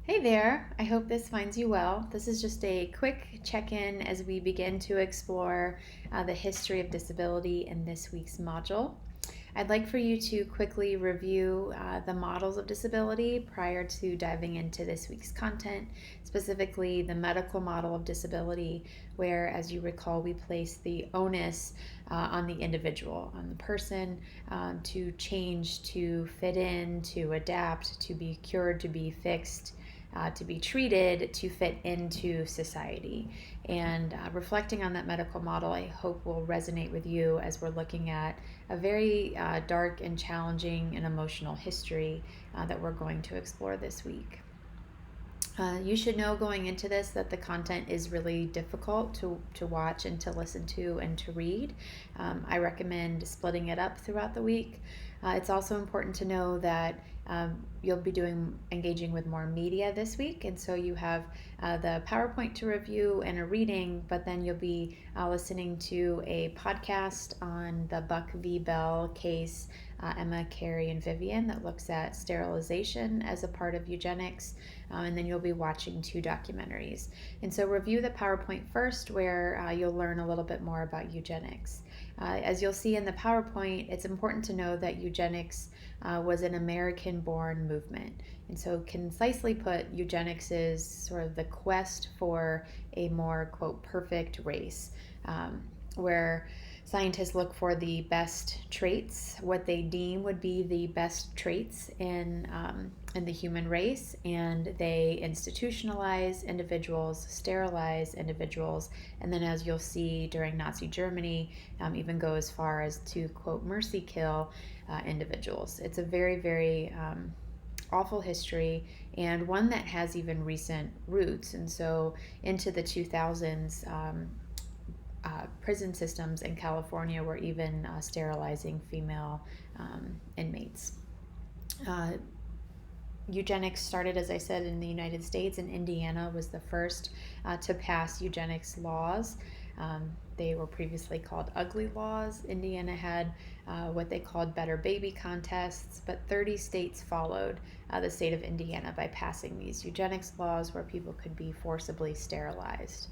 Hey there, I hope this finds you well. This is just a quick check in as we begin to explore the history of disability in this week's module. I'd like for you to quickly review the models of disability prior to diving into this week's content, specifically the medical model of disability, where, as you recall, we place the onus on the individual, on the person, to change, to fit in, to adapt, to be cured, to be fixed, to be treated to fit into society. And reflecting on that medical model, I hope will resonate with you as we're looking at a very dark and challenging and emotional history that we're going to explore this week. You should know going into this that the content is really difficult to watch and to listen to and to read. I recommend splitting it up throughout the week. It's also important to know that you'll be engaging with more media this week, and so you have the PowerPoint to review and a reading, but then you'll be listening to a podcast on the Buck v. Bell case, Emma, Carrie, and Vivian, that looks at sterilization as a part of eugenics, and then you'll be watching two documentaries. And so review the PowerPoint first, where you'll learn a little bit more about eugenics. As you'll see in the PowerPoint, it's important to know that eugenics was an American-born movement. And so concisely put, eugenics is sort of the quest for a more, quote, perfect race, where scientists look for the best traits, what they deem would be the best traits in the human race, and they institutionalize individuals, sterilize individuals, and then, as you'll see during Nazi Germany, even go as far as to, quote, mercy kill individuals. It's a very, very awful history, and one that has even recent roots. And so into the 2000s, prison systems in California were even sterilizing female inmates. Uh, Eugenics started, as I said, in the United States, and Indiana was the first to pass eugenics laws. They were previously called ugly laws. Indiana had what they called better baby contests, but 30 states followed the state of Indiana by passing these eugenics laws where people could be forcibly sterilized.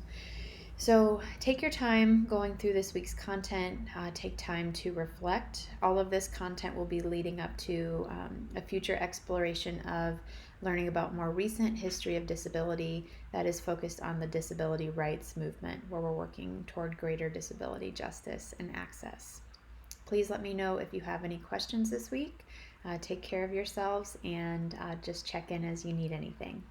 So take your time going through this week's content. Take time to reflect. All of this content will be leading up to a future exploration of learning about more recent history of disability that is focused on the disability rights movement, where we're working toward greater disability justice and access. Please let me know if you have any questions this week. Take care of yourselves, and just check in as you need anything.